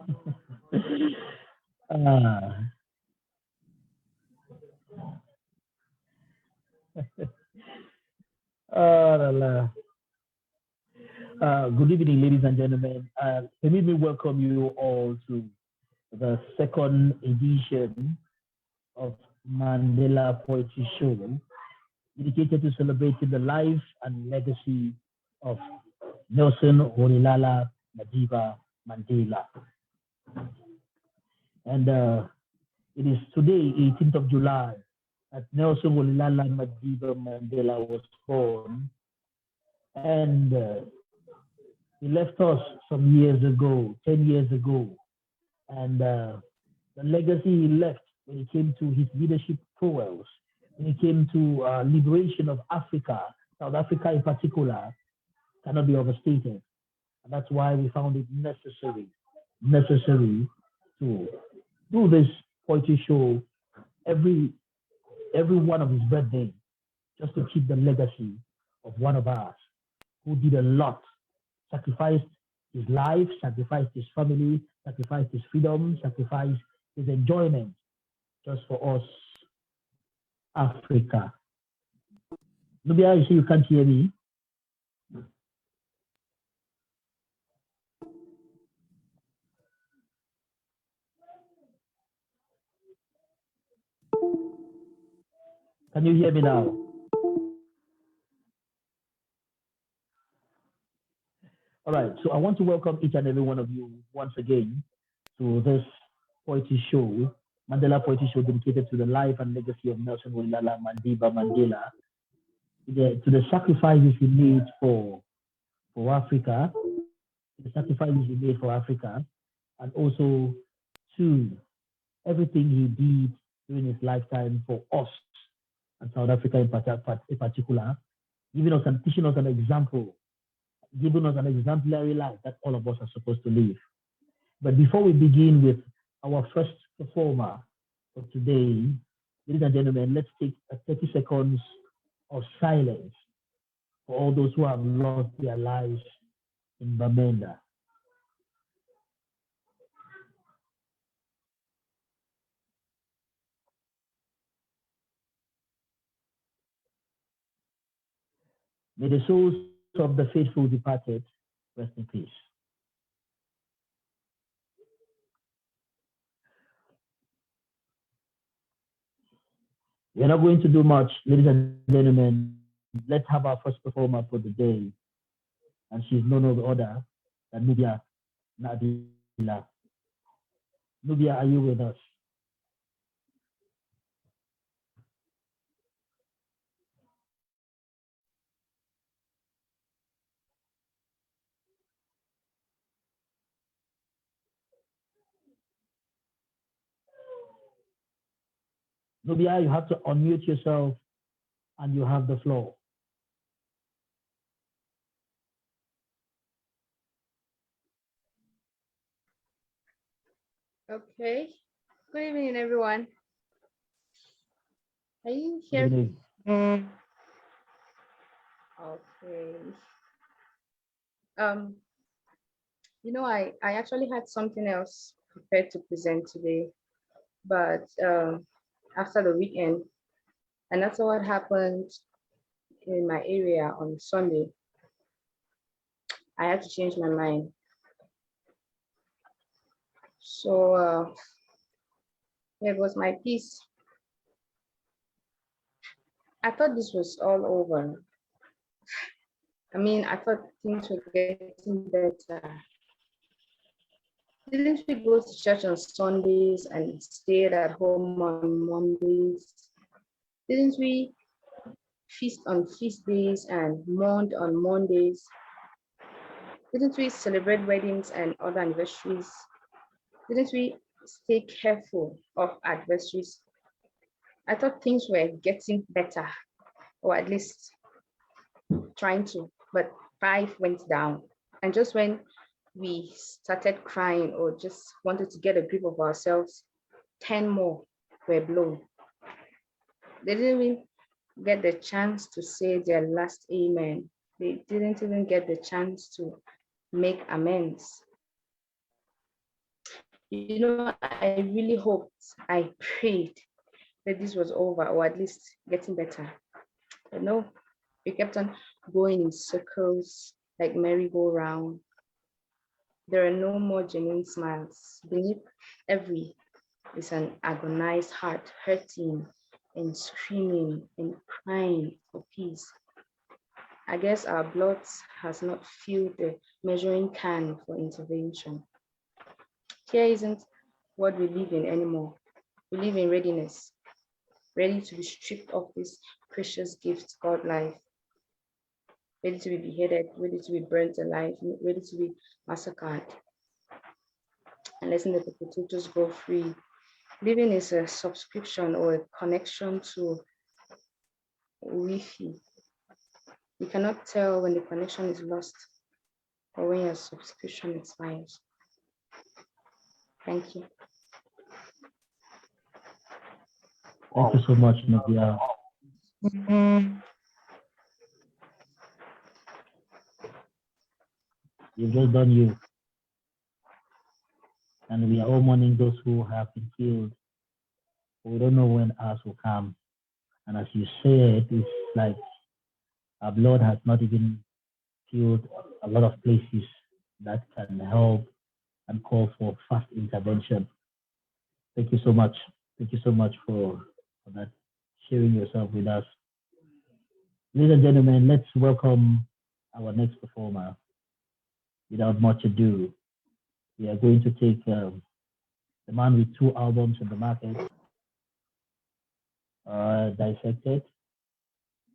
Ah, la, la. Good evening, ladies and gentlemen. Let me welcome you all to the second edition of Mandela Poetry Show, dedicated to celebrating the life and legacy of Nelson Rolihlahla Madiba Mandela. And it is today, 18th of July, that Nelson Rolihlahla Madiba Mandela was born. And he left us some years ago, 10 years ago. And the legacy he left when it came to his leadership prowess, when it came to liberation of Africa, South Africa in particular, cannot be overstated. And that's why we found it necessary to do this poetry show every one of his birthday, just to keep the legacy of one of us who did a lot, sacrificed his life, sacrificed his family, sacrificed his freedom, sacrificed his enjoyment just for us, Africa. Nubia, you say you can't hear me? Can you hear me now? All right, so I want to welcome each and every one of you once again to this poetry show, Mandela Poetry Show, dedicated to the life and legacy of Nelson Rolihlahla Madiba Mandela, to the sacrifices he made for Africa, the sacrifices he made for Africa, and also to everything he did during his lifetime for us and South Africa in particular, giving us and teaching us an example, giving us an exemplary life that all of us are supposed to live. But before we begin with our first performer of today, ladies and gentlemen, let's take 30 seconds of silence for all those who have lost their lives in Bamenda. May the souls of the faithful departed rest in peace. We're not going to do much, ladies and gentlemen. Let's have our first performer for the day. And she's none other than Nubia Nadila. Nubia, are you with us? Nubia, you have to unmute yourself and you have the floor. Okay. Good evening, everyone. Are you Good here? evening. Okay. I actually had something else prepared to present today, but after the weekend, and that's what happened in my area on Sunday, I had to change my mind. So it was my piece. I thought this was all over. I mean, I thought things were getting better. Didn't we go to church on Sundays and stayed at home on Mondays? Didn't we feast on feast days and mourned on Mondays? Didn't we celebrate weddings and other anniversaries? Didn't we stay careful of adversaries? I thought things were getting better, or at least trying to, but 5 went down. And just when we started crying or just wanted to get a grip of ourselves, 10 more were blown. They didn't even get the chance to say their last amen. They didn't even get the chance to make amends. I really hoped, I prayed that this was over or at least getting better. But no, we kept on going in circles like merry-go-round. There are no more genuine smiles. Beneath every is an agonized heart hurting and screaming and crying for peace. I guess our blood has not filled the measuring can for intervention. Here isn't what we live in anymore. We live in readiness, ready to be stripped of this precious gift called life, ready to be beheaded, ready to be burnt alive, ready to be massacred, and letting the perpetrators go free. Living is a subscription or a connection to Wi-Fi. You cannot tell when the connection is lost or when your subscription expires. Thank you. Thank you so much, Nadia. You've just done you. And we are all mourning those who have been killed. We don't know when ours will come. And as you said, it's like our blood has not even filled a lot of places that can help and call for fast intervention. Thank you so much. Thank you so much for that, sharing yourself with us. Ladies and gentlemen, let's welcome our next performer. Without much ado, we are going to take the man with 2 albums in the market, Dissected,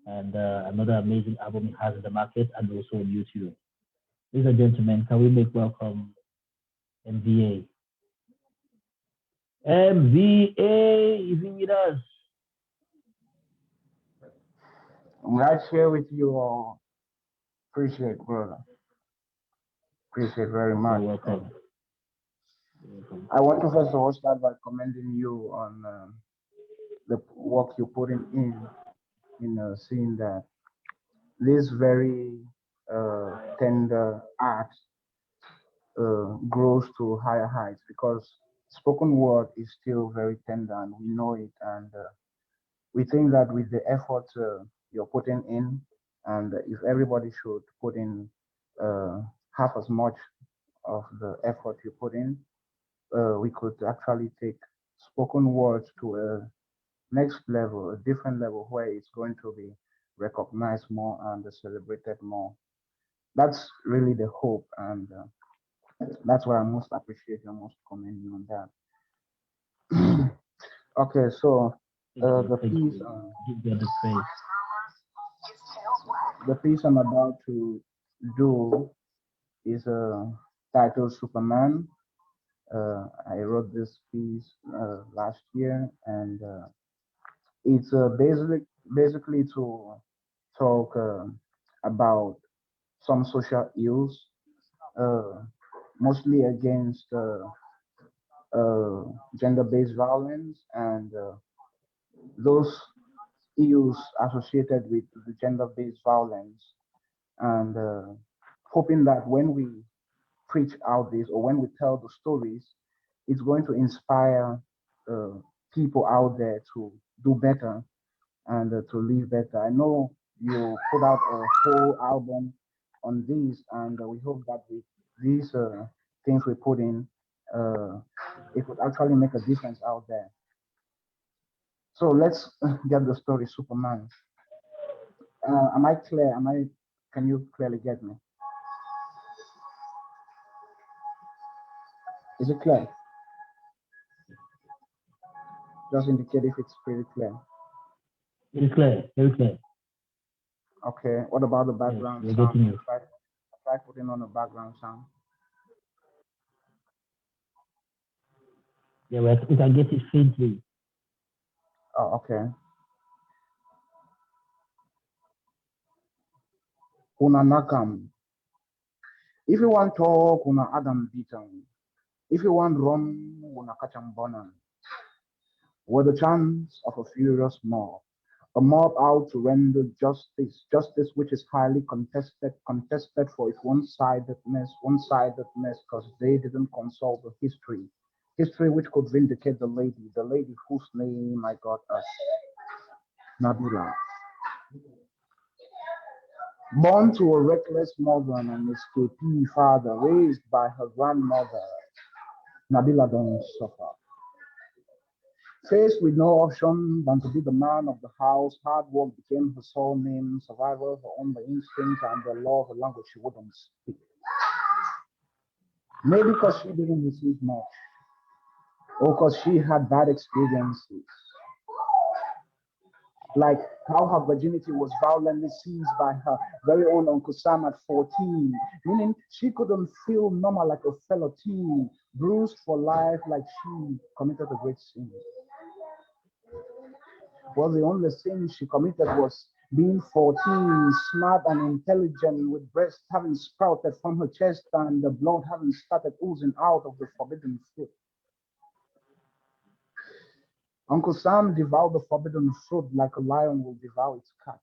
and another amazing album he has in the market and also on YouTube. Ladies and gentlemen, can we make welcome MVA? MVA, is he with us? I'm right here with you all. Appreciate, brother. Appreciate very much. You're welcome. I want to first of all start by commending you on the work you're putting in seeing that this very tender art grows to higher heights, because spoken word is still very tender and we know it, and we think that with the effort you're putting in, and if everybody should put in half as much of the effort you put in, we could actually take spoken words to a next level, a different level, where it's going to be recognized more and celebrated more. That's really the hope, and that's what I most appreciate and most commend you on that. Okay, so the piece, the piece I'm about to do is titled Superman. I wrote this piece last year, and it's basically to talk about some social ills, uh, mostly against gender-based violence and those ills associated with the gender-based violence, and hoping that when we preach out this or when we tell the stories, it's going to inspire uh, people out there to do better and to live better. I know you put out a whole album on these, and we hope that with these things we put in, it would actually make a difference out there. So let's get the story, Superman. Am I clear? Can you clearly get me? Is it clear? Just indicate if it's pretty clear. Very clear, very clear. Okay, what about the background Yes, sound? Try putting on a background sound. Yeah, we can get it faintly. Oh, okay. Kuna nakam. If you want talk, kuna Adam beaten. If you want rum, kuna kacham bonan. With a chance of a furious mob. A mob out to render justice which is highly contested for its one-sidedness, because they didn't consult the history. History which could vindicate the lady whose name I got us, Nabila. Born to a reckless mother and an escapee father, raised by her grandmother, Nabila don't suffer. Faced with no option than to be the man of the house, hard work became her sole name, survival her only instinct, and the law of a language she wouldn't speak. Maybe because she didn't receive much, or because she had bad experiences, like how her virginity was violently seized by her very own Uncle Sam at 14, meaning she couldn't feel normal like a fellow teen, bruised for life like she committed a great sin. Well, the only sin she committed was being 14, smart and intelligent, with breasts having sprouted from her chest and the blood having started oozing out of the forbidden fruit. Uncle Sam devoured the forbidden fruit like a lion will devour its catch.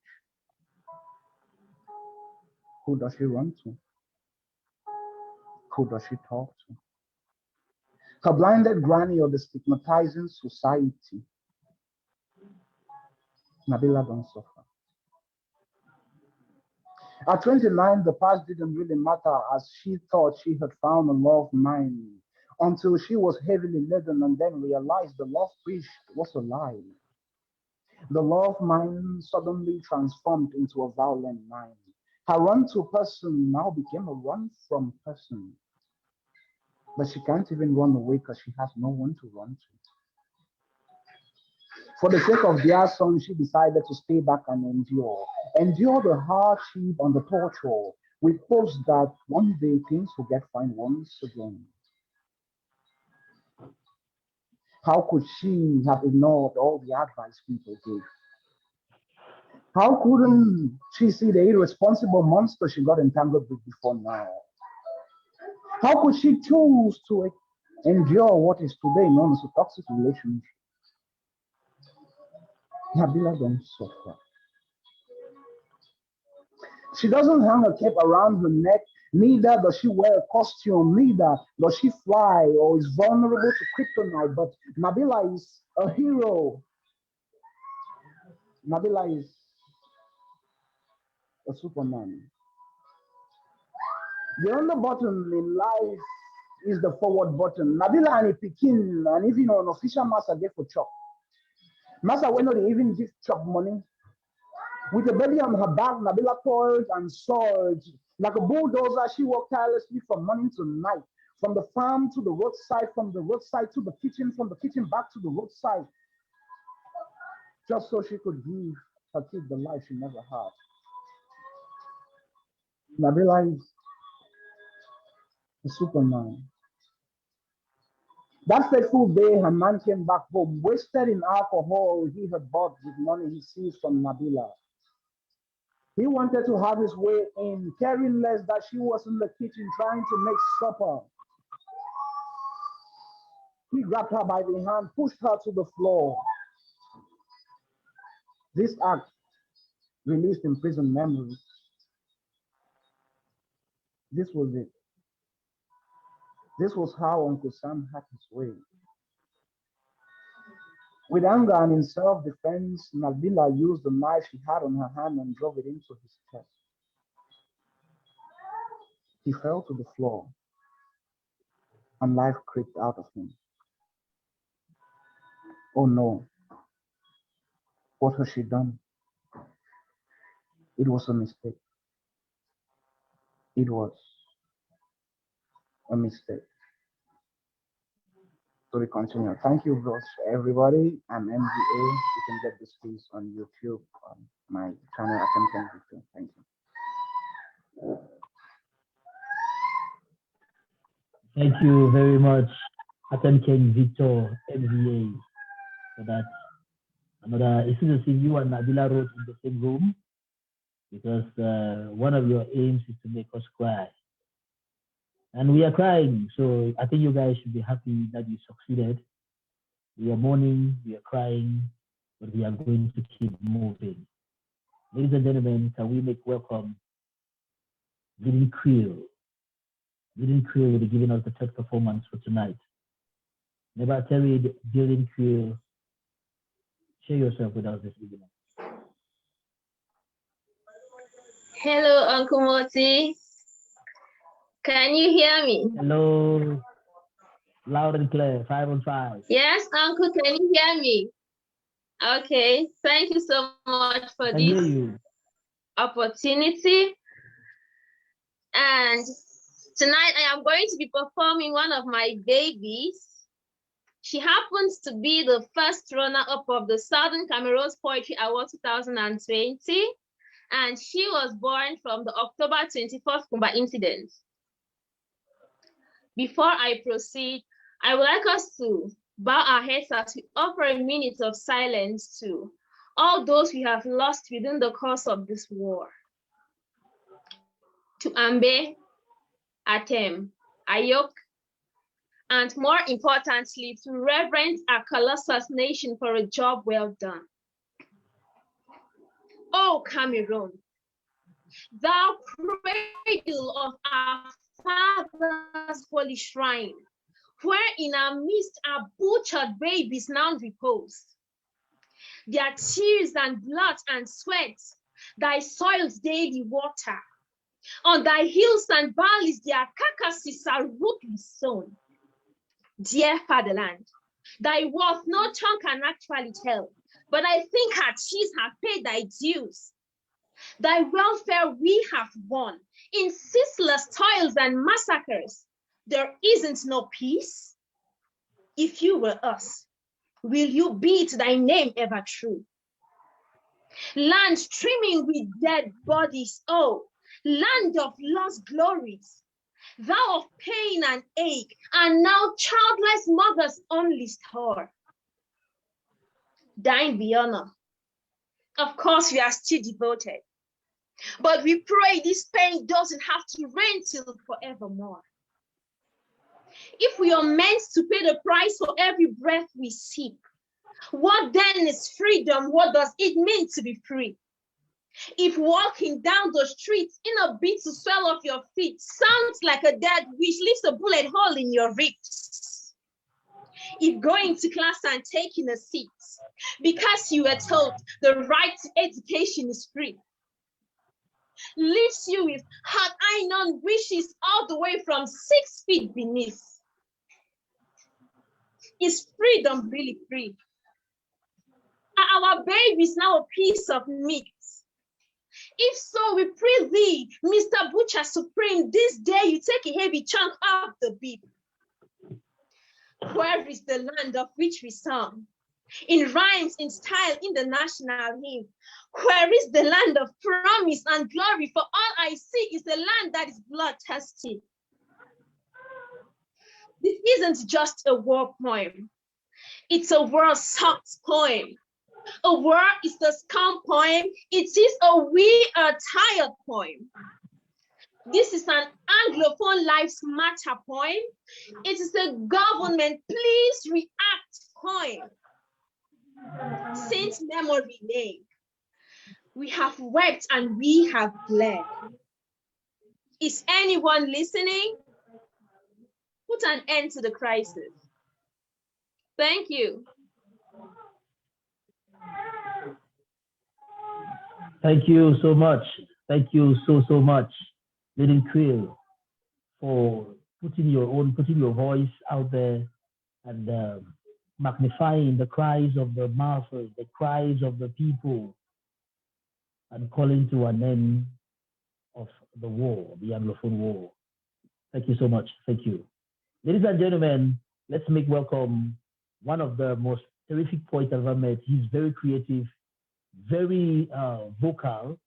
Who does she run to? Who does she talk to? Her blinded granny or the stigmatizing society? Nabila don't suffer. At 29, the past didn't really matter, as she thought she had found a love mind, until she was heavily laden and then realized the love preached was a lie. The love mind suddenly transformed into a violent mind. Her run to person now became a run from person. But she can't even run away because she has no one to run to. For the sake of their son, she decided to stay back and endure the hardship and the torture, with hopes that one day things will get fine once again. How could she have ignored all the advice people gave? How couldn't she see the irresponsible monster she got entangled with before now? How could she choose to endure what is today known as a toxic relationship? Nabila don't suffer. She doesn't hang a cape around her neck, neither does she wear a costume, neither does she fly or is vulnerable to kryptonite, but Nabila is a hero. Nabila is a superman. The only button in life is the forward button. Nabila and Pekin, and even an official master get for chop. Master when they even give chop money. With a baby on her back, Nabila toiled and soared. Like a bulldozer, she worked tirelessly from morning to night. From the farm to the roadside, from the roadside to the kitchen, from the kitchen back to the roadside. Just so she could give her kid the life she never had. Nabila is a superman. That fateful day, her man came back home, wasted in alcohol he had bought with money he seized from Nabila. He wanted to have his way in, caring less that she was in the kitchen trying to make supper. He grabbed her by the hand, pushed her to the floor. This act released imprisoned memories. This was it. This was how Uncle Sam had his way. With anger and in self-defense, Nabila used the knife she had on her hand and drove it into his chest. He fell to the floor, and life crept out of him. Oh no, what has she done? It was a mistake. It was a mistake. So we continue. Thank you, everybody. I'm MGA. You can get this piece on YouTube on my channel, Attention Victor. Thank you. Thank you very much, Attention Victor, MVA, for that. Another, it seems as if you and Nabila wrote in the same room, because one of your aims is to make us cry. And we are crying, so I think you guys should be happy that you succeeded. We are mourning, we are crying, but we are going to keep moving. Ladies and gentlemen, can we make welcome Leading Creel? Leading Creel will be giving us the third performance for tonight. Never Terry Dylan Creel. Share yourself with us this evening. Hello, Uncle Moti. Can you hear me? Hello. Loud and clear, 5 on 5. Yes, Uncle, can you hear me? Okay, thank you so much for this opportunity. And tonight I am going to be performing one of my babies. She happens to be the first runner-up of the Southern Cameroon's Poetry Award 2020. And she was born from the October 24th Kumba incident. Before I proceed, I would like us to bow our heads as we offer a minute of silence to all those we have lost within the course of this war. To Ambe, Atem, Ayok, and more importantly, to reverence our colossal nation for a job well done. O Cameroon, thou cradle of our father's holy shrine, where in our midst our butchered babies now repose. Their tears and blood and sweat, thy soil's daily water. On thy hills and valleys, their carcasses are rootlessly sown. Dear fatherland, thy worth no tongue can actually tell, but I think our chiefs have paid thy dues. Thy welfare we have won in ceaseless toils and massacres. There isn't no peace. If you were us, will you be to thy name ever true? Land streaming with dead bodies, oh, land of lost glories, thou of pain and ache, and now childless mothers only store. Thine be honor. Of course, we are still devoted, but we pray this pain doesn't have to reign till forevermore. If we are meant to pay the price for every breath we seek, what then is freedom? What does it mean to be free? If walking down the streets in a beat to swell off your feet sounds like a dead wish, leaves a bullet hole in your ribs. If going to class and taking a seat because you were told the right to education is free, leaves you with hard iron wishes all the way from 6 feet beneath. Is freedom really free? Are our babies now a piece of meat? If so, we pray thee, Mr. Butcher Supreme, this day you take a heavy chunk off the beef. Where is the land of which we sung? In rhymes, in style, in the national hymn. Where is the land of promise and glory? For all I see is a land that is bloodthirsty. This isn't just a war poem. It's a war-soaked poem. A war is the scum poem. It is a we are tired poem. This is an Anglophone Lives Matter poem. It is a government please react poem. Since memory lane, we have wept and we have bled. Is anyone listening? Put an end to the crisis. Thank you. Thank you so much. Thank you so much, Little Creel, for putting your voice out there and magnifying the cries of the masses, the cries of the people, and calling to an end of the war, the Anglophone war. Thank you so much. Thank you. Ladies and gentlemen, let's make welcome one of the most terrific poets I've ever met. He's very creative, very vocal,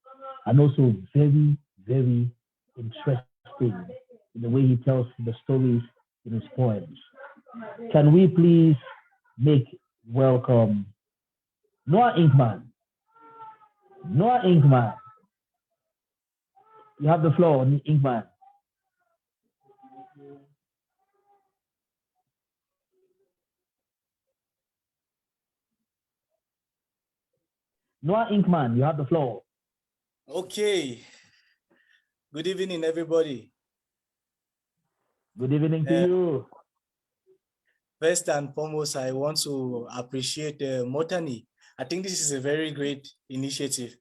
and also very, very interesting in the way he tells the stories in his poems. Can we please make welcome Noah Inkman? Noah Inkman, you have the floor, Inkman. Noah Inkman, you have the floor. Okay. Good evening, everybody. Good evening to you. First and foremost, I want to appreciate Mottanni. I think this is a very great initiative.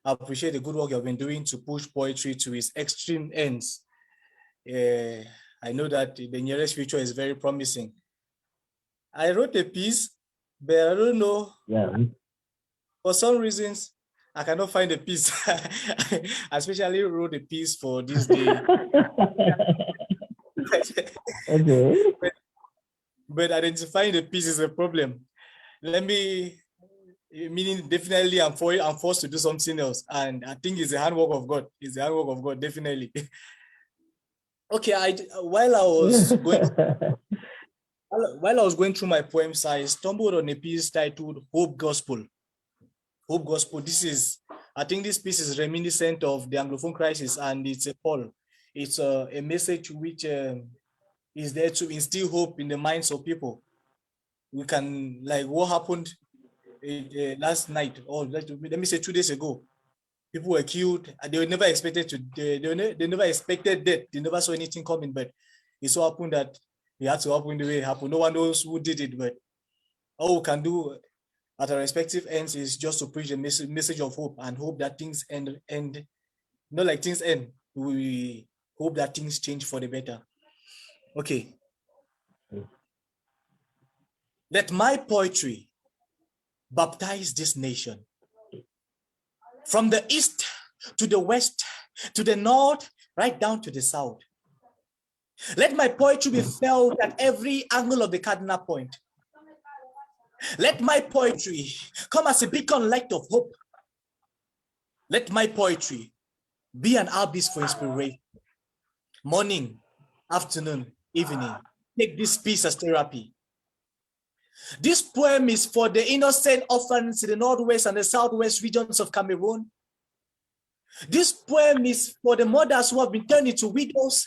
I appreciate the good work you've been doing to push poetry to its extreme ends. I know that the nearest future is very promising. I wrote a piece, but I don't know. Yeah. For some reasons, I cannot find a piece. I especially wrote a piece for this day. Okay. But identifying the piece is a problem. Meaning definitely I'm forced to do something else. And I think it's the handwork of God. It's the handwork of God, definitely. Okay, while I was going through my poems, I stumbled on a piece titled Hope Gospel. Hope Gospel. I think this piece is reminiscent of the Anglophone crisis, and it's a call. It's a message which is there to instill hope in the minds of people. We can, like what happened last night, or let me say 2 days ago. People were killed, and they were never expected to. They never expected death. They never saw anything coming, but it so happened that it had to happen the way it happened. No one knows who did it, but all we can do at our respective ends is just to preach a message of hope and hope that things end. Not like things end. We hope that things change for the better. Okay. Let my poetry baptize this nation. From the east to the west, to the north, right down to the south. Let my poetry be felt at every angle of the cardinal point. Let my poetry come as a beacon light of hope. Let my poetry be an abyss for inspiration. Morning, afternoon, evening, take this piece as therapy. This poem is for the innocent orphans in the northwest and the southwest regions of Cameroon. This poem is for the mothers who have been turned into widows.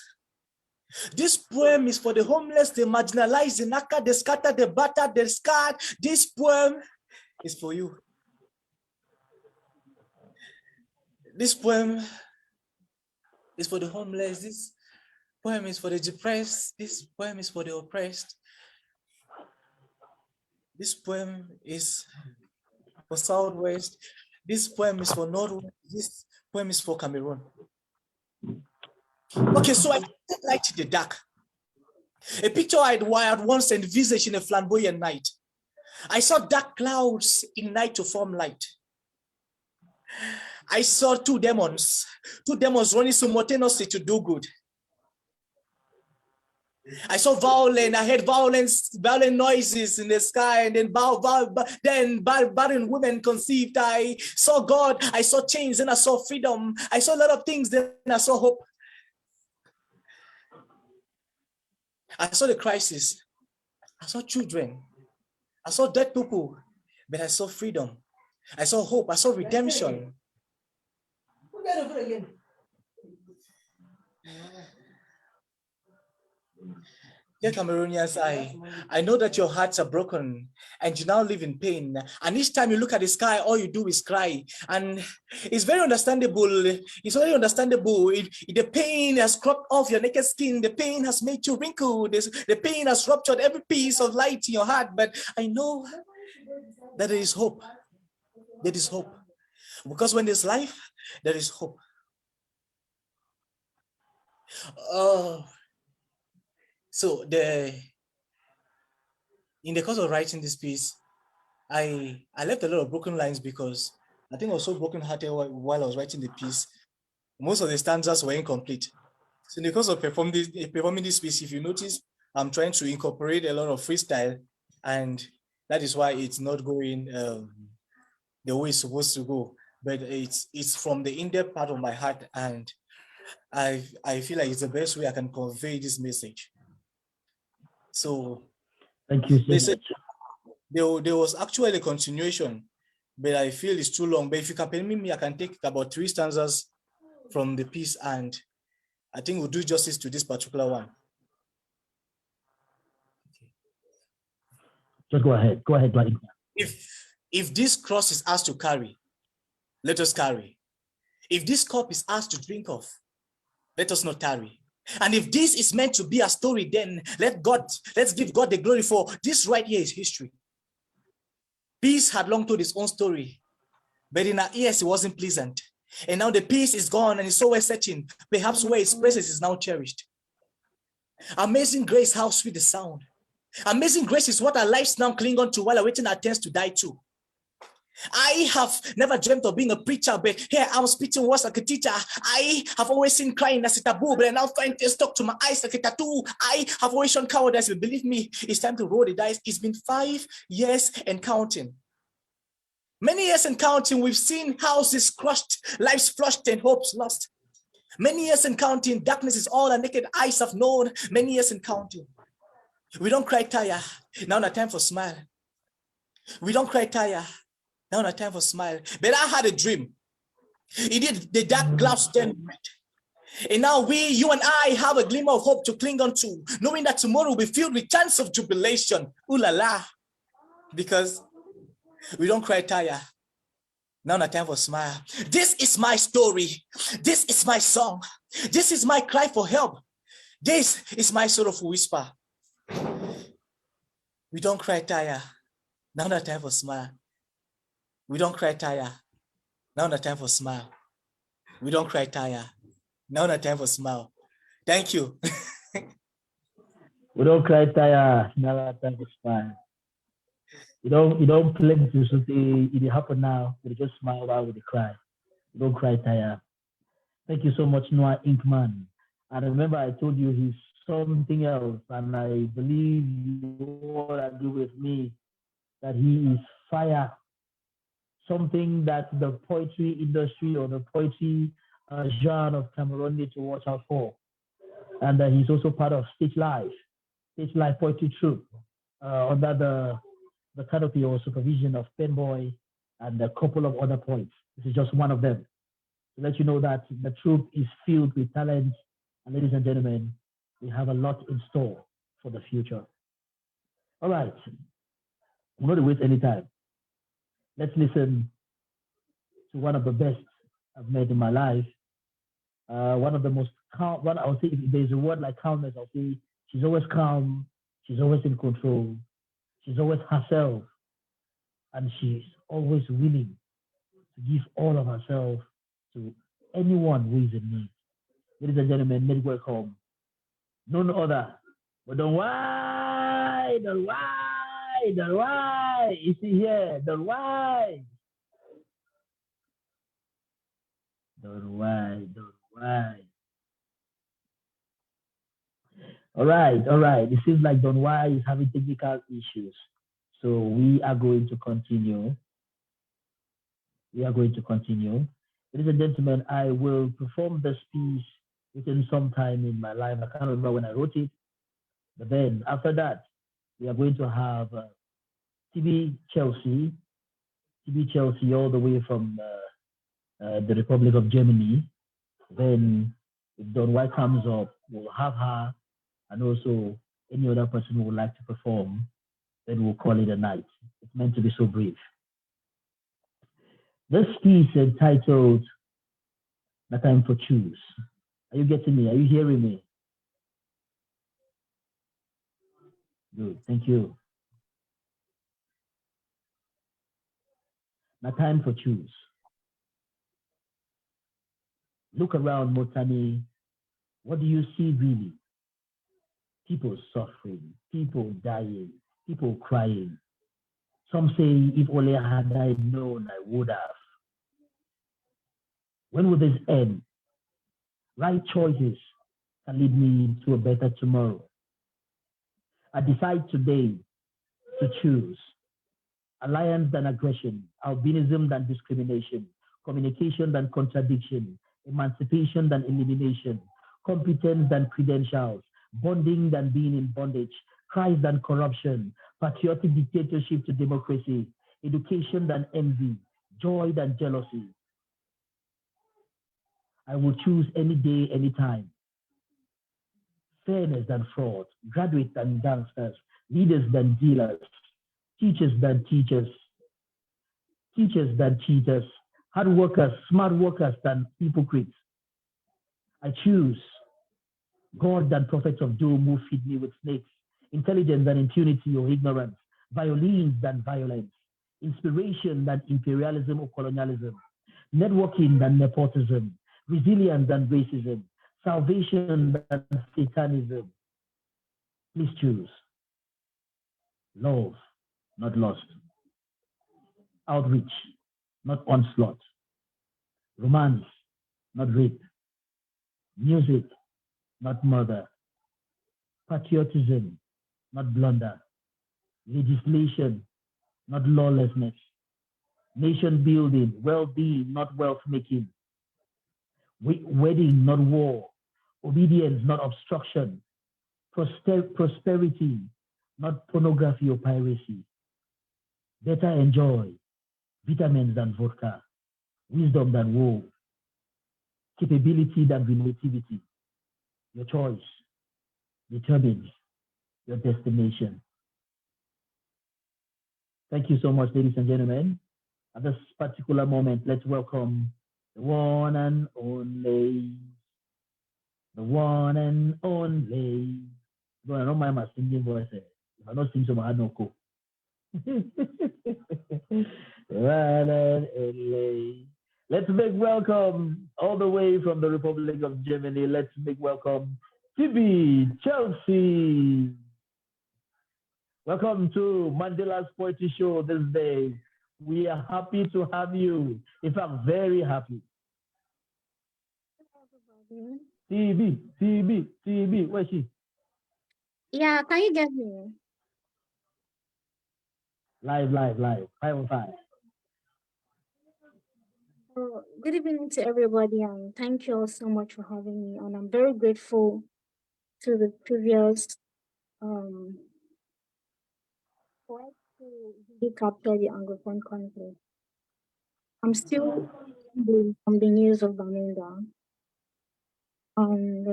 This poem is for the homeless, the marginalized, the knackered, the scattered, the battered, the scarred. This poem is for you. This poem is for the homeless. This poem is for the depressed. This poem is for the oppressed. This poem is for Southwest. This poem is for Northwest. This poem is for Cameroon. Okay, so I light in the dark. A picture I had once envisaged in a flamboyant night. I saw dark clouds ignite to form light. I saw two demons running simultaneously to do good. I saw violence, I heard violent noises in the sky, and then barren women conceived. I saw God, I saw change, then I saw freedom. I saw a lot of things, then I saw hope. I saw the crisis. I saw children. I saw dead people, but I saw freedom. I saw hope. I saw redemption. Dear Cameroonians, I know that your hearts are broken and you now live in pain. And each time you look at the sky, all you do is cry. And it's very understandable. It's very understandable. The pain has cropped off your naked skin. The pain has made you wrinkled. The pain has ruptured every piece of light in your heart. But I know that there is hope. There is hope. Because when there's life, there is hope. So in the course of writing this piece, I left a lot of broken lines because I think I was so broken-hearted while I was writing the piece. Most of the stanzas were incomplete. So in the course of performing this piece, if you notice, I'm trying to incorporate a lot of freestyle, and that is why it's not going the way it's supposed to go. But it's from the in-depth part of my heart, and I feel like it's the best way I can convey this message. So thank you so much. There was actually a continuation, but I feel it's too long. But if you can permit me, I can take about 3 stanzas from the piece, and I think we'll do justice to this particular one. Just go ahead. Go ahead, Gladys. If this cross is asked to carry, let us carry. If this cup is asked to drink of, let us not tarry. And if this is meant to be a story, then let's give God the glory, for this right here is history. Peace had long told his own story, but in our ears it wasn't pleasant. And now the peace is gone and it's so searching, perhaps where his presence is now cherished. Amazing grace, how sweet the sound. Amazing grace is what our lives now cling on to while awaiting our turns to die too. I have never dreamt of being a preacher, but here I'm spitting words like a teacher. I have always seen crying as a taboo, but I now find tears stuck to my eyes like a tattoo. I have always shown cowardice, but believe me, it's time to roll the dice. It's been 5 years and counting. Many years and counting, we've seen houses crushed, lives flushed, and hopes lost. Many years and counting, darkness is all our naked eyes have known. Many years and counting. We don't cry tire, now not time for smile. We don't cry tire, now not time for smile. But I had a dream. Indeed, the dark clouds turned red. And now you and I have a glimmer of hope to cling on to, knowing that tomorrow will be filled with chants of jubilation. Ooh la la. Because we don't cry tire, now not time for smile. This is my story. This is my song. This is my cry for help. This is my sorrowful whisper. We don't cry tire, now not time for smile. We don't cry tire, now not time for smile. We don't cry tire, now not time for smile. Thank you. We don't cry tire, now not time for smile. You don't claim to say it happen now, but just smile while with the cry. You don't cry tire. Thank you so much, Noah Inkman. And remember, I told you he's something else, and I believe you all agree with me that he is fire. Something that the poetry industry or the poetry genre of Cameroon need to watch out for. And he's also part of Stage Life Poetry Troupe under the canopy or supervision of Penboy and a couple of other poets. This is just one of them. To let you know that the troupe is filled with talent. And ladies and gentlemen, we have a lot in store for the future. All right. I'm not going to waste any time. Let's listen to one of the best I've met in my life. One of the most calm, I would say if there's a word like calmness, I'll say she's always calm, she's always in control, she's always herself, and she's always willing to give all of herself to anyone who is in need. Ladies and gentlemen, let's welcome none other but Don Why. Is he here? Don Why. All right. It seems like Don Y is having technical issues. So we are going to continue. Ladies and gentlemen, I will perform this piece within some time in my life. I can't remember when I wrote it. But then after that, we are going to have TB Chelsea all the way from the Republic of Germany. Then if Don Y comes up, we'll have her, and also any other person who would like to perform. Then we'll call it a night. It's meant to be so brief. This piece is entitled "The Time for Choose." Are you getting me? Are you hearing me? Good, thank you. The time for choose. Look around, Mottanni. What do you see really? People suffering, people dying, people crying. Some say, if only had I known, I would have. When will this end? Right choices can lead me to a better tomorrow. I decide today to choose alliance than aggression, albinism than discrimination, communication than contradiction, emancipation than elimination, competence than credentials, bonding than being in bondage, Christ than corruption, patriotic dictatorship to democracy, education than envy, joy than jealousy. I will choose any day, any time. Fairness than fraud, graduates than gangsters, leaders than dealers, teachers than teachers, teachers than cheaters, hard workers, smart workers than hypocrites. I choose God and prophets of doom who feed me with snakes, intelligence and impunity or ignorance, violins than violence, inspiration than imperialism or colonialism, networking than nepotism, resilience than racism, salvation than satanism. Please choose love, not lust, outreach, not onslaught, romance, not rape, music, not murder, patriotism, not blunder, legislation, not lawlessness, nation building, well-being, not wealth making, wedding, not war, obedience, not obstruction, prosperity, not pornography or piracy, better enjoy, vitamins than vodka, wisdom than woe, capability than relativity. Your choice determines your destination. Thank you so much, ladies and gentlemen. At this particular moment, let's welcome the one and only, the one and only. But I don't mind my singing voice. If I don't sing, so I don't go. One and only. Let's make welcome all the way from the Republic of Germany. Let's make welcome Tibi Chelsea. Welcome to Mandela's Poetry Show this day. We are happy to have you. In fact, very happy. TB, where's she? Yeah, can you get me? Live, 505. Good evening to everybody, and thank you all so much for having me. And I'm very grateful to the previous poet who really captured the Anglophone conflict. I'm still from the news of Mandela. And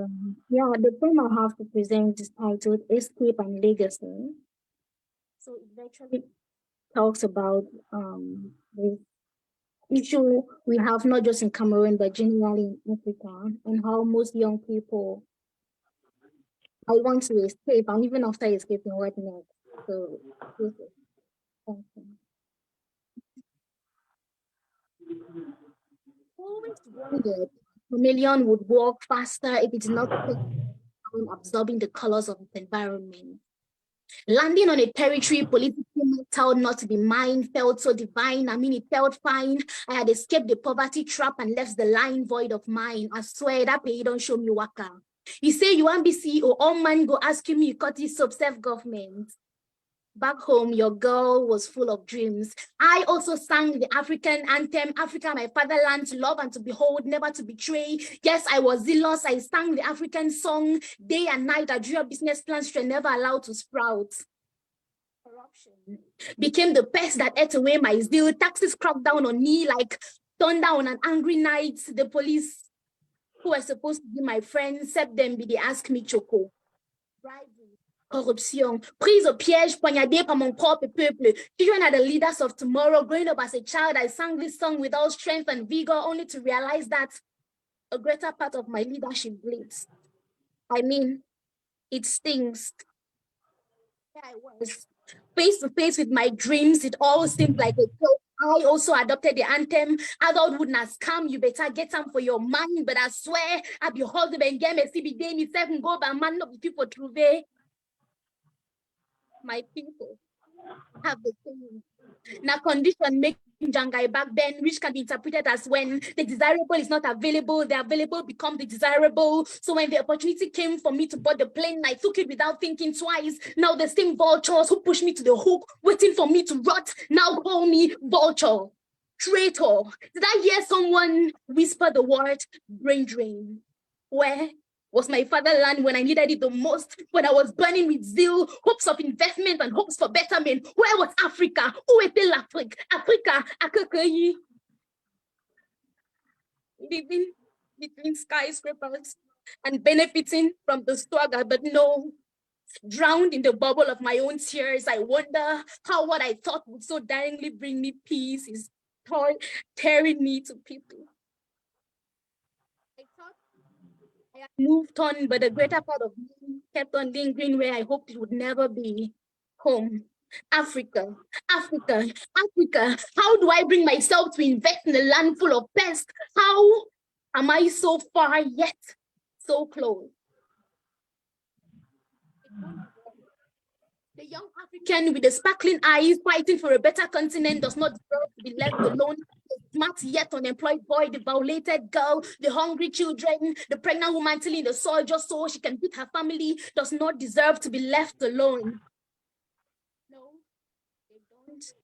yeah, the poem I have to present is titled Escape and Legacy. So it actually talks about the issue we have not just in Cameroon, but generally in Africa, and how most young people I want to escape, and even after escaping, what next? So, thank you. Always wondered a chameleon would walk faster if it did not absorbing the colors of its environment. Landing on a territory politically marked out not to be mine felt so divine. I mean, it felt fine. I had escaped the poverty trap and left the line void of mine. I swear that pay don't show me waka. You say you want to be CEO, all man go asking me, cut this self-government. Back home, your girl was full of dreams. I also sang the African anthem, Africa, my fatherland, to love and to behold, never to betray. Yes, I was zealous. I sang the African song day and night. I drew up business plans which were never allowed to sprout. Corruption became the pest that ate away my zeal. Taxes cracked down on me like thunder on an angry night. The police, who were supposed to be my friends, except them, they ask me choco. Bribery, corruption, prise au piège, poignardée par mon propre peuple. Children are the leaders of tomorrow. Growing up as a child, I sang this song with all strength and vigor, only to realize that a greater part of my leadership bleeds. I mean, it stings. There I was, face to face with my dreams. It all seemed like a joke. I also adopted the anthem. Adulthood na scam. You better get them for your mind. But I swear, I be holding and game CBD me seven go by man not people trouve. My people have the same. Now condition making Jangai back then, which can be interpreted as when the desirable is not available, the available become the desirable. So when the opportunity came for me to board the plane, I took it without thinking twice. Now the same vultures who pushed me to the hook, waiting for me to rot, now call me vulture, traitor. Did I hear someone whisper the word brain drain? Where was my fatherland when I needed it the most, when I was burning with zeal, hopes of investment and hopes for betterment? Where was Africa? Où était l'Afrique? Africa, Akakoyi. Living between skyscrapers and benefiting from the struggle, but no, drowned in the bubble of my own tears. I wonder how what I thought would so daringly bring me peace is tearing me to people. moved on, but the greater part of me kept on lingering where I hoped it would never be home. Africa, Africa, Africa. How do I bring myself to invest in a land full of pests? How am I so far yet so close? The young African with the sparkling eyes fighting for a better continent does not deserve to be left alone. The smart yet unemployed boy, the violated girl, the hungry children, the pregnant woman tilling the soil just so she can feed her family does not deserve to be left alone. No, they don't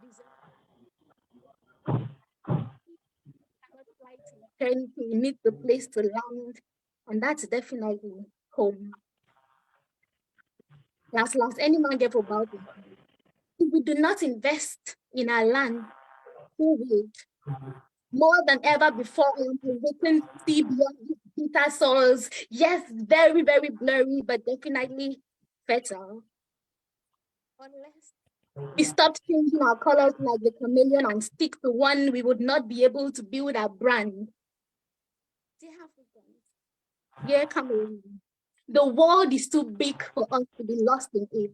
deserve. We need the place to land, and that's definitely home. Last, any man get about it. If we do not invest in our land, who will? More than ever before, I am awakened to see beyond these bitter soils. Yes, very, very blurry, but definitely fertile. Unless we stopped changing our colors like the chameleon and stick to one, we would not be able to build our brand. Dear Africans, dear Cameroon, the world is too big for us to be lost in it.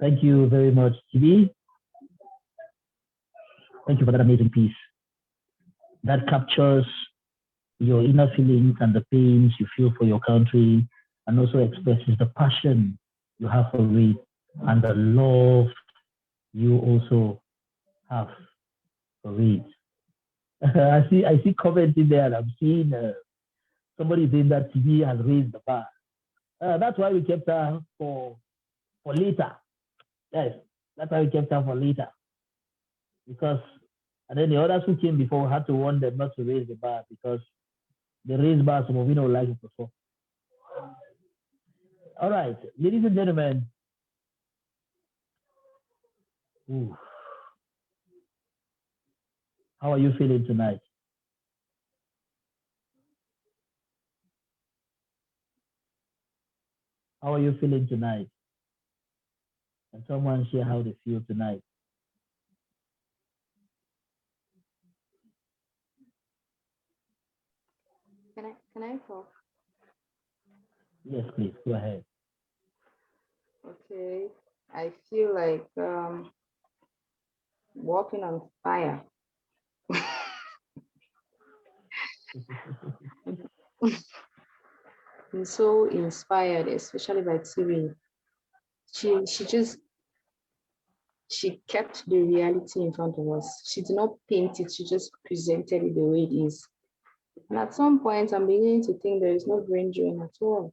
Thank you very much, TV. Thank you for that amazing piece. That captures your inner feelings and the pains you feel for your country, and also expresses the passion you have for it and the love you also have for it. I see comments in there. I'm seeing somebody saying that TV has raised the bar. That's why we kept her for later. Yes, that's why we kept her for later. Because, and then the others who came before had to warn them not to raise the bar, because the raised bar, some of you don't like it before. All right, ladies and gentlemen. Ooh. How are you feeling tonight? How are you feeling tonight? Can someone share how they feel tonight? Can I talk? Yes, please, go ahead. Okay, I feel like walking on fire. I'm so inspired, especially by Siri. She kept the reality in front of us. She did not paint it, she just presented it the way it is. And at some point, I'm beginning to think there is no brain drain at all.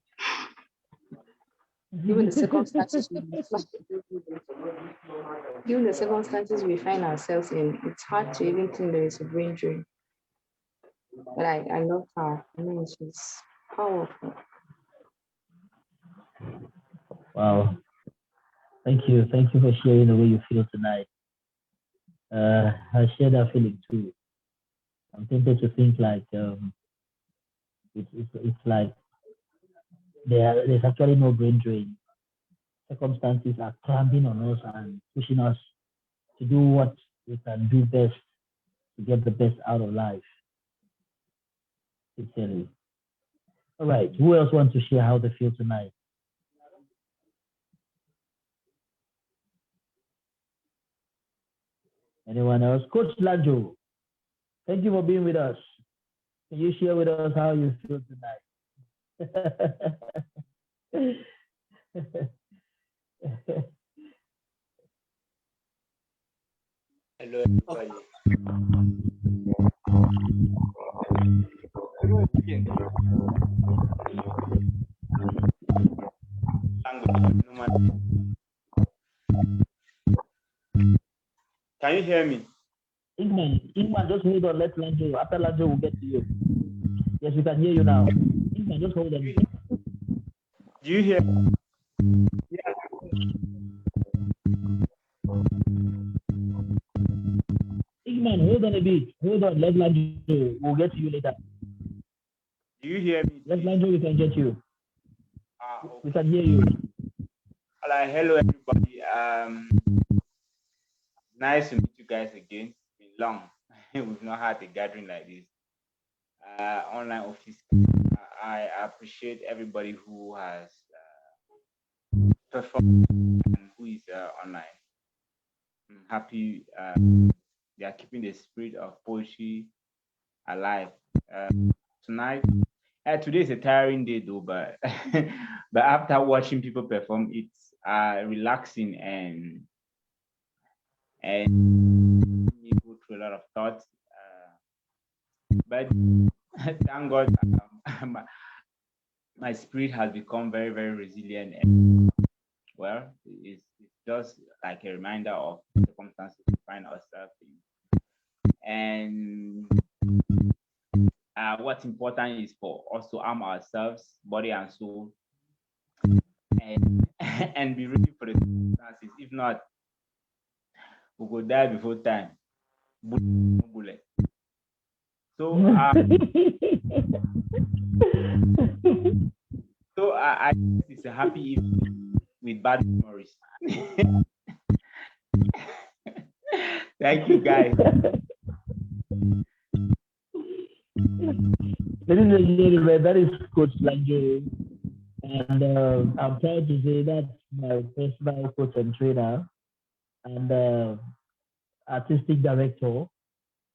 Given the circumstances we find ourselves in, it's hard to even think there is a brain drain. But I love her. I mean, she's powerful. Wow. Thank you for sharing the way you feel tonight. I share that feeling too. I'm tempted to think like it's like there's actually no brain drain. Circumstances are clamping on us and pushing us to do what we can do best to get the best out of life. Sincerely. All right. Who else wants to share how they feel tonight? Anyone else? Coach Lajo, thank you for being with us. Can you share with us how you feel tonight? Hello, everybody. Can you hear me? Ingman, just hold on. Let Lanjo. After Lanjo, we'll get to you. Yes, we can hear you now. Ingman, just hold on. Do you hear me? Yeah. Ingman, hold on a bit. Hold on. Let's Landro. We'll get to you later. Do you hear me? Let's Landro, we can get you. Okay. We can hear you. All right, hello everybody. Nice to meet you guys again. It's been long. We've not had a gathering like this. Online office. I appreciate everybody who has performed and who is online. I'm happy they are keeping the spirit of poetry alive. Tonight, today is a tiring day though, but but after watching people perform, it's relaxing and you go through a lot of thoughts. But thank God, my spirit has become very, very resilient. And well, it's just like a reminder of the circumstances we find ourselves in. And what's important is for us to arm ourselves, body and soul, and and be ready for the circumstances. If not, we will die before time. Bullet. So, I it's a happy evening with bad memories. Thank you, guys. Ladies and gentlemen, that is Coach Lange. And I'm proud to say that's my personal coach and trainer and artistic director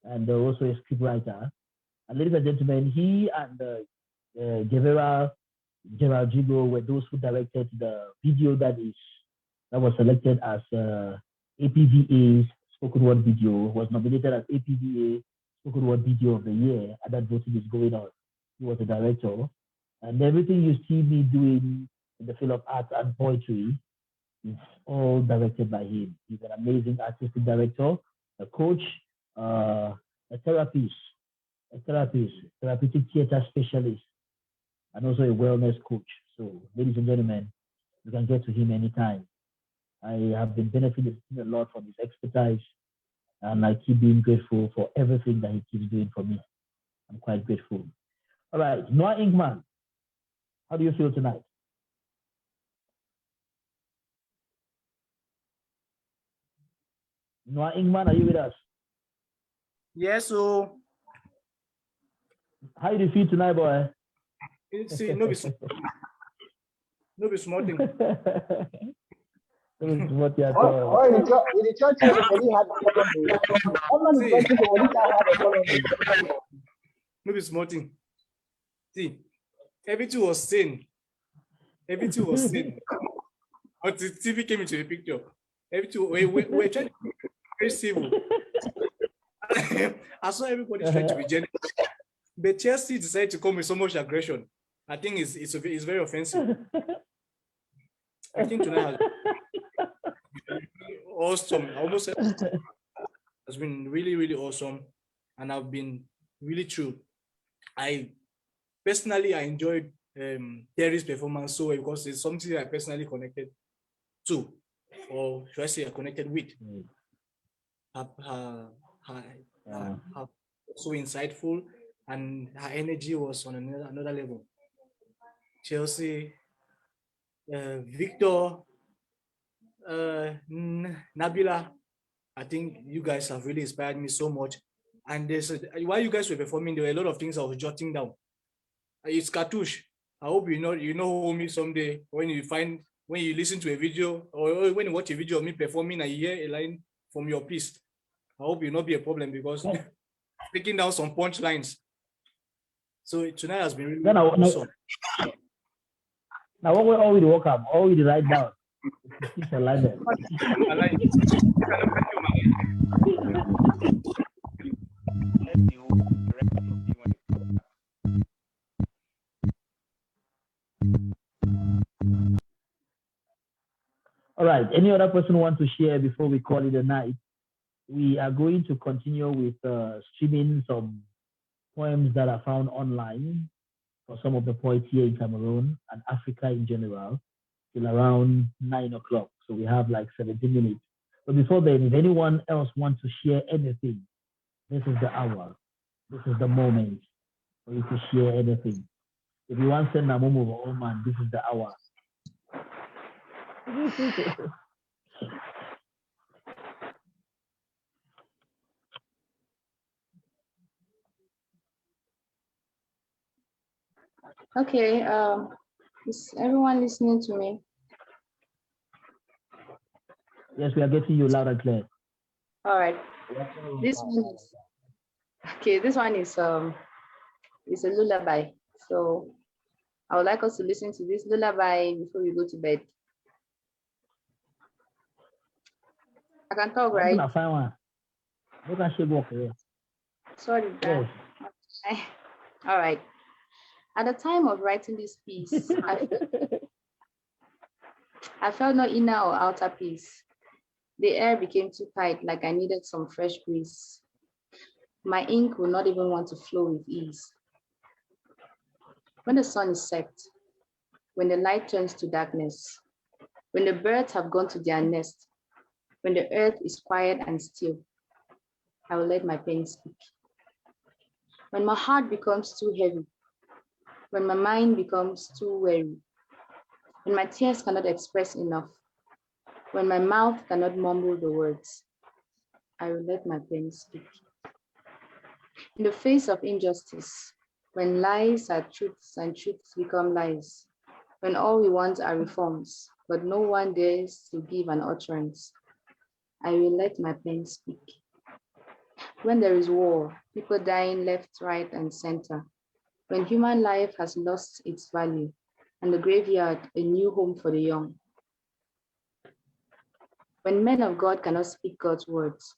and also a scriptwriter. And ladies and gentlemen, he and Gerald Jigo were those who directed the video that was selected as APVA's spoken word video, was nominated as APVA spoken word video of the year, and that voting is going on. He was the director. And everything you see me doing in the field of art and poetry is all directed by him. He's an amazing artistic director, a coach, a therapist, therapeutic theater specialist, and also a wellness coach. So, ladies and gentlemen, you can get to him anytime. I have been benefiting a lot from his expertise, and I keep being grateful for everything that he keeps doing for me. I'm quite grateful. All right, Noah Inkman, how do you feel tonight? Noah Inkman, are you with us? Yes, so how do you feel tonight, boy? See, no be small thing. What you are Oh, in the church, everybody had a No be small thing. See, everything was sane. Everything was sane. Until TV came into the picture. Everything we're trying to be very civil. I saw everybody trying to be genuine. But Chelsea decided to come with so much aggression. I think it's very offensive. I think tonight has been awesome. I almost said has been really, really awesome. And I've been really true. I enjoyed Terry's performance so well because it's something I personally connected to, or should I say I connected with. Her so insightful, and her energy was on another level. Chelsea, Victor, Nabila, I think you guys have really inspired me so much. And while you guys were performing, there were a lot of things I was jotting down. It's Cartouche. I hope you know me someday when you listen to a video or when you watch a video of me performing and you hear a line from your piece. I hope you'll not be a problem because taking down some punchlines. So tonight has been really awesome. Now what we're all with welcome, all with right now. It's alignment. All right. Any other person want to share before we call it a night? We are going to continue with streaming some poems that are found online for some of the poets here in Cameroon and Africa in general till around 9 o'clock. So we have like 17 minutes. But before then, if anyone else wants to share anything This is the hour. This is the moment for you to share anything. If you want to send a move, oh man, this is the hour. Okay, is everyone listening to me? Yes, we are getting you loud and clear. All right. This one is okay. This one is a lullaby. So I would like us to listen to this lullaby before we go to bed. I can talk, I'm right? gonna find one. Look at she walk here. Sorry, Dad. Yes. All right. At the time of writing this piece, I felt no inner or outer peace. The air became too tight, like I needed some fresh breeze. My ink would not even want to flow with ease. When the sun is set, when the light turns to darkness, when the birds have gone to their nest, when the earth is quiet and still, I will let my pen speak. When my heart becomes too heavy, when my mind becomes too weary, when my tears cannot express enough, when my mouth cannot mumble the words, I will let my pen speak. In the face of injustice, when lies are truths and truths become lies, when all we want are reforms, but no one dares to give an utterance, I will let my pen speak. When there is war, people dying left, right, and center, when human life has lost its value, and the graveyard a new home for the young, when men of God cannot speak God's words,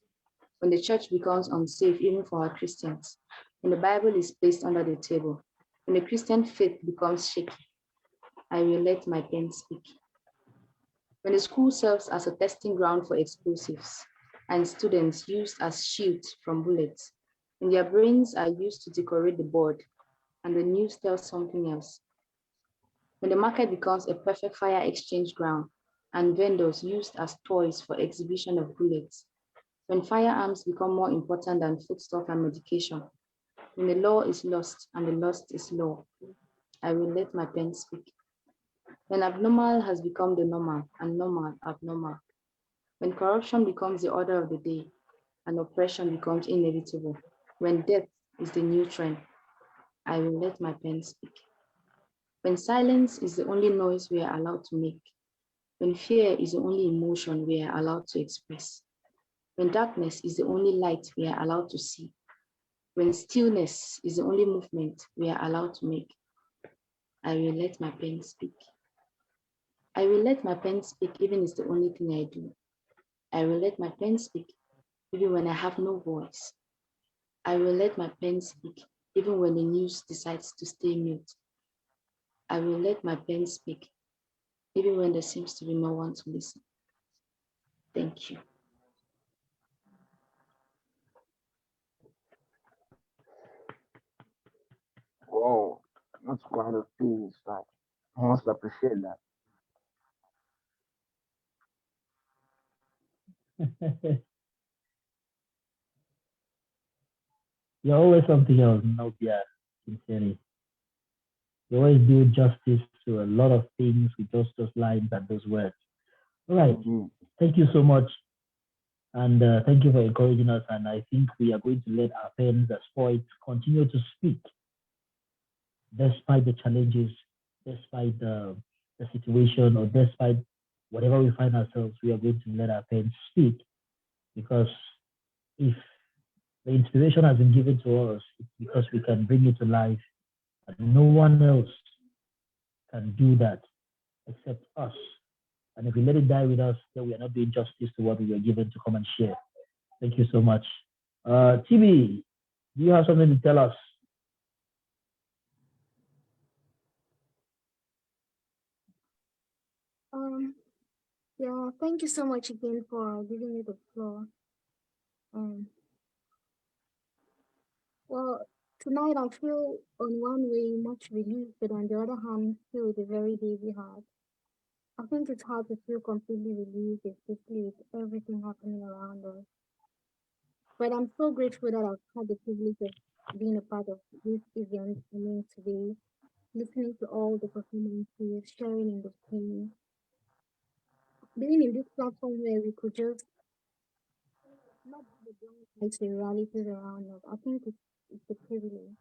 when the church becomes unsafe even for our Christians, when the Bible is placed under the table, when the Christian faith becomes shaky, I will let my pen speak. When the school serves as a testing ground for explosives and students used as shields from bullets, when their brains are used to decorate the board and the news tells something else, when the market becomes a perfect fire exchange ground and vendors used as toys for exhibition of bullets, when firearms become more important than foodstuff and medication, when the law is lost and the lost is law, I will let my pen speak. When abnormal has become the normal and normal abnormal, when corruption becomes the order of the day and oppression becomes inevitable, when death is the new trend, I will let my pen speak. When silence is the only noise we are allowed to make, when fear is the only emotion we are allowed to express, when darkness is the only light we are allowed to see, when stillness is the only movement we are allowed to make, I will let my pen speak. I will let my pen speak even if it's the only thing I do. I will let my pen speak even when I have no voice. I will let my pen speak even when the news decides to stay mute. I will let my pen speak even when there seems to be no one to listen. Thank you. Whoa, that's quite a piece. Like, I must appreciate that. You're always something else, Nobia, sincerely. You always do justice to a lot of things with just those lines and those words. All right. Mm-hmm. Thank you so much. And thank you for encouraging us. And I think we are going to let our pens as poets continue to speak despite the challenges, despite the situation, or despite whatever we find ourselves, we are going to let our pens speak because if the inspiration has been given to us, it's because we can bring it to life, and no one else can do that except us. And if we let it die with us, then we are not doing justice to what we were given to come and share. Thank you so much. TB, do you have something to tell us? Yeah, thank you so much again for giving me the floor. Well, tonight I feel on one way much relieved, but on the other hand, feel with a very heavy heart. I think it's hard to feel completely relieved, especially with everything happening around us. But I'm so grateful that I've had the privilege of being a part of this event. I mean, today, listening to all the performances, sharing in the pain, being in this platform where we could just not be the blind lights, the realities around us. I think it's a privilege.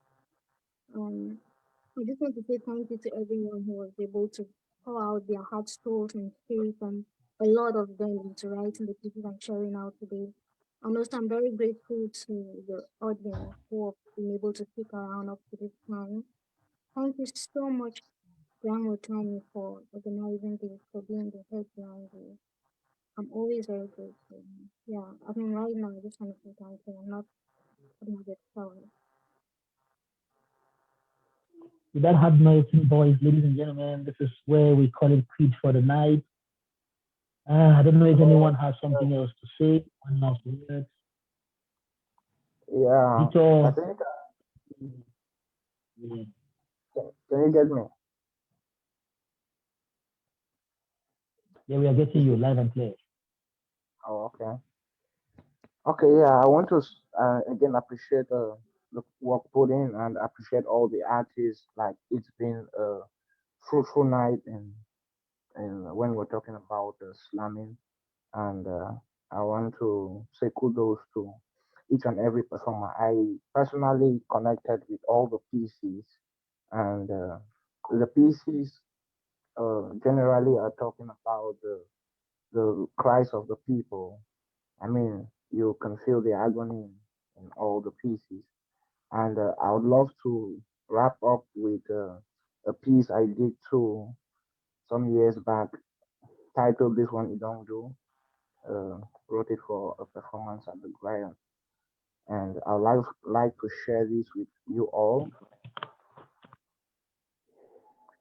Um, I just want to say thank you to everyone who was able to pour out their heart, souls, and spirit, and a lot of them into writing the pieces and sharing out today. And also, I'm very grateful to the audience who have been able to stick around up to this time. Thank you so much, Grandma Mottanni, for organizing this, for being the head behind this. I'm always very grateful. Yeah, I mean, right now, I just want to say thank you. I'm not putting a bit sorry. With that hard noising voice, ladies and gentlemen, this is where we call it quit for the night. I don't know if anyone has something else to say. One last word. Yeah, Victor. I think. Yeah. Can you get me? Yeah, we are getting you live and clear. Oh, okay. Okay, yeah, I want to again appreciate the work put in and appreciate all the artists. Like it's been a fruitful night, and when we're talking about slamming, and I want to say kudos to each and every performer. I personally connected with all the pieces, and the pieces generally are talking about the cries of the people. I mean, you can feel the agony in all the pieces. And I would love to wrap up with a piece I did too some years back, titled This One You Don't Do. Wrote it for a performance at the Grand. And I'd like to share this with you all.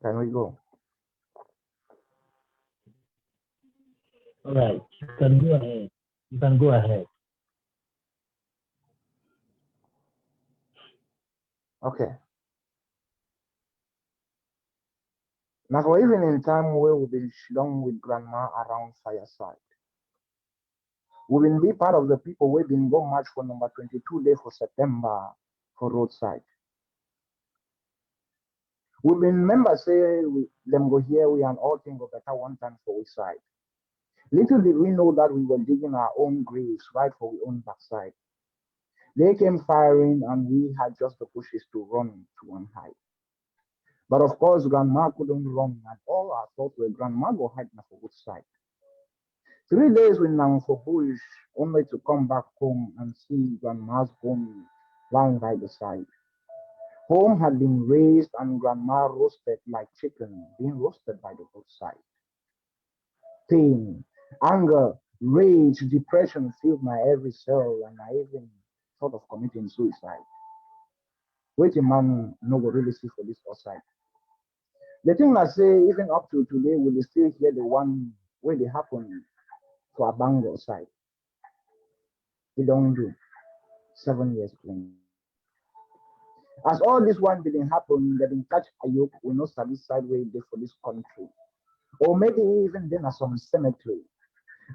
Can we go? All right, you can go ahead. You can go ahead. Okay. Now, for even in time where we've been down with grandma around fireside. We will be part of the people we've been go march for number 22 day for September for roadside. We been members say them go here, we and all things go better one time for which side. Little did we know that we were digging our own graves right for our own backside. They came firing and we had just the pushes to run to one hide. But of course, grandma couldn't run and all our thoughts were grandma go hide now for which side. 3 days we now for bush, only to come back home and see grandma's bone lying by the side. Home had been raised and grandma roasted like chicken, being roasted by the roadside. Pain, anger, rage, depression filled my every cell, and I even thought of committing suicide. Waiting man no go really see for this outside. The thing I say, even up to today, we will still hear the one where they happen for a bango side. They don't do 7 years playing. As all this one didn't happen, they didn't catch a yoke, we no sabi sideways there for this country. Or maybe even then at some cemetery.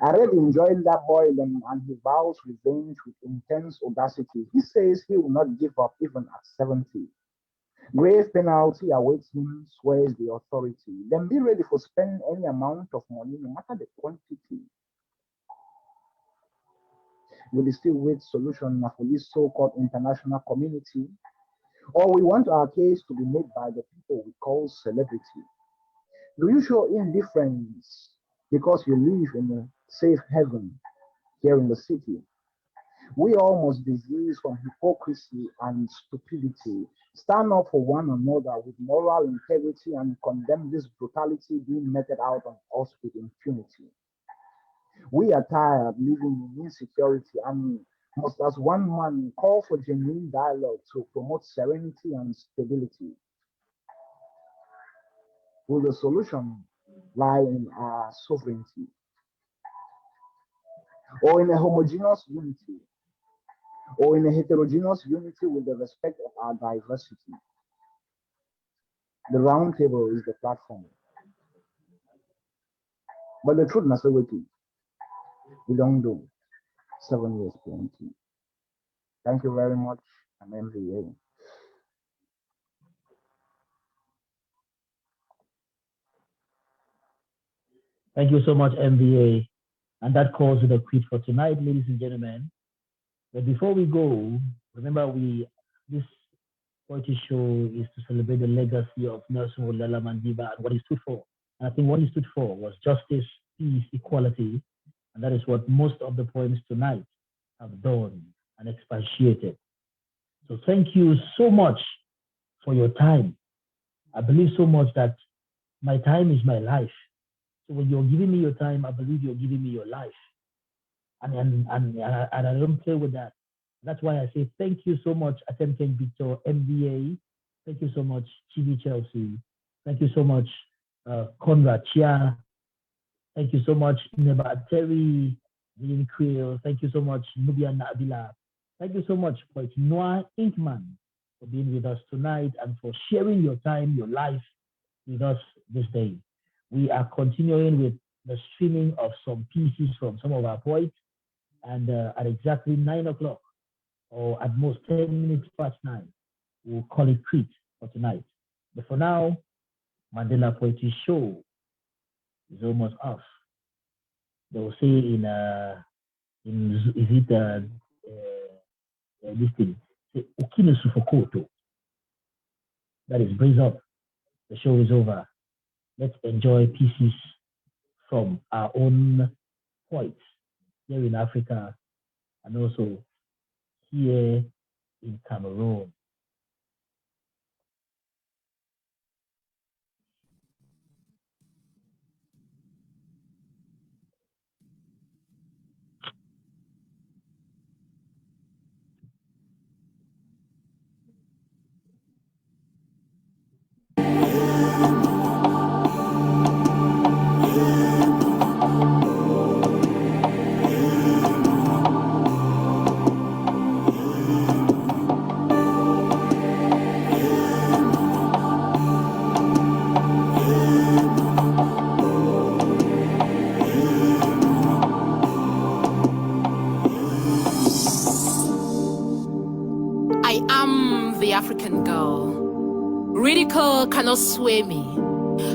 I really enjoyed that boy and he vows revenge with intense audacity. He says he will not give up even at 70. Grave penalty awaits him, swears the authority. Then be ready for spending any amount of money, no matter the quantity. Will still wait solution for this so-called international community? Or we want our case to be made by the people we call celebrity? Do you show indifference because you live in a safe heaven here in the city? We all must disease from hypocrisy and stupidity. Stand up for one another with moral integrity and condemn this brutality being meted out on us with impunity. We are tired living in insecurity and must, as one man, call for genuine dialogue to promote serenity and stability. Will the solution lie in our sovereignty or in a homogeneous unity or in a heterogeneous unity with the respect of our diversity? The round table is the platform. But the truth must wait. We don't do 7 years plenty. Thank you very much, MMVA. Thank you so much, MVA. And that calls it a quit for tonight, ladies and gentlemen. But before we go, remember this poetry show is to celebrate the legacy of Nelson Mandela Madiba and what he stood for. And I think what he stood for was justice, peace, equality, and that is what most of the poems tonight have done and expatiated. So thank you so much for your time. I believe so much that my time is my life. So when you're giving me your time, I believe you're giving me your life. And I don't play with that. That's why I say thank you so much, Atemken Victor, MBA. Thank you so much, Chibi Chelsea. Thank you so much, Conrad Chia. Thank you so much, Neba Terry, Dean Creel. Thank you so much, Nubia Nabila. Thank you so much, Poet Noah Inkman, for being with us tonight and for sharing your time, your life with us this day. We are continuing with the streaming of some pieces from some of our poets, and at exactly 9 o'clock, or at most 10 minutes past 9, we'll call it quit for tonight. But for now, Mandela Poetry Show is almost off. They will say this thing, say, Ukine Sufokoto. That is, brace up. The show is over. Let's enjoy pieces from our own poets here in Africa and also here in Cameroon. I am the African girl. Ridicule cannot sway me.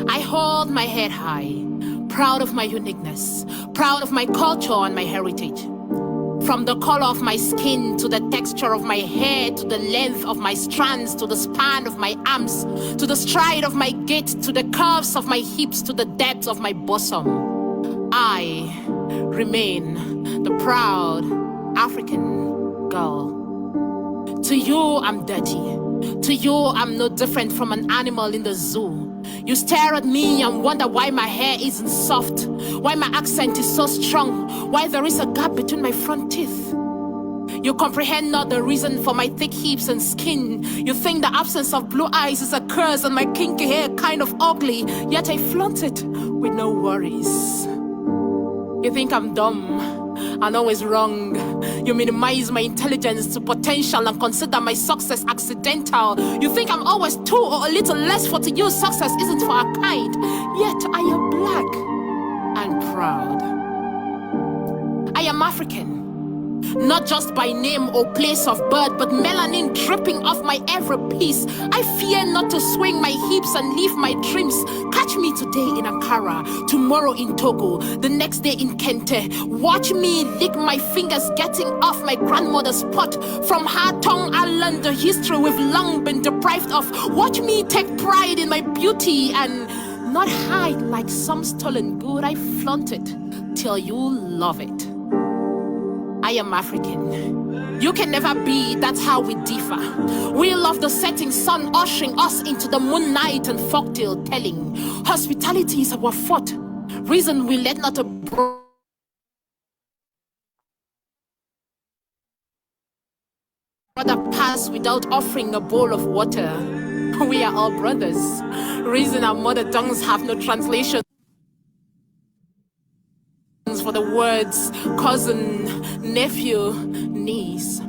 I hold my head high, proud of my uniqueness, proud of my culture and my heritage. From the color of my skin, to the texture of my hair, to the length of my strands, to the span of my arms, to the stride of my gait, to the curves of my hips, to the depth of my bosom, I remain the proud African girl. To you, I'm dirty. To you, I'm no different from an animal in the zoo. You stare at me and wonder why my hair isn't soft, why my accent is so strong, why there is a gap between my front teeth. You comprehend not the reason for my thick hips and skin. You think the absence of blue eyes is a curse and my kinky hair kind of ugly, yet I flaunt it with no worries. You think I'm dumb and always wrong. You minimize my intelligence to potential and consider my success accidental. You think I'm always too or a little less, for to you success isn't for our kind. Yet I am black and proud. I am African. Not just by name or place of birth, but melanin dripping off my every piece. I fear not to swing my hips and leave my dreams. Catch me today in Ankara, tomorrow in Togo, the next day in Kente. Watch me lick my fingers getting off my grandmother's pot. From Hatong Island, the history we've long been deprived of. Watch me take pride in my beauty and not hide like some stolen good. I flaunt it till you love it. I am African. You can never be, that's how we differ. We love the setting sun ushering us into the moonlight and folktale telling. Hospitality is our forte. Reason we let not a brother pass without offering a bowl of water. We are all brothers. Reason our mother tongues have no translation for the words cousin, nephew, niece.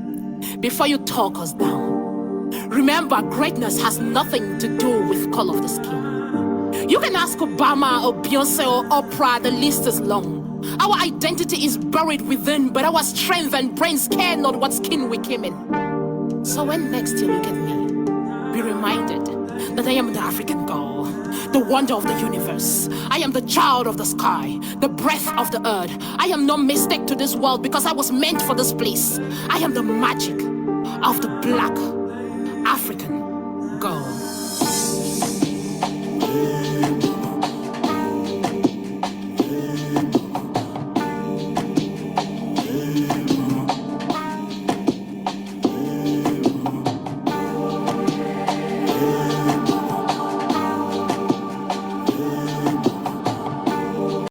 Before you talk us down, remember greatness has nothing to do with color of the skin. You can ask Obama or Beyonce or Oprah, the list is long. Our identity is buried within, but our strength and brains care not what skin we came in. So when next you look at me, be reminded that I am the African girl, the wonder of the universe. I am the child of the sky, the breath of the earth. I am no mistake to this world because I was meant for this place. I am the magic of the black African girl.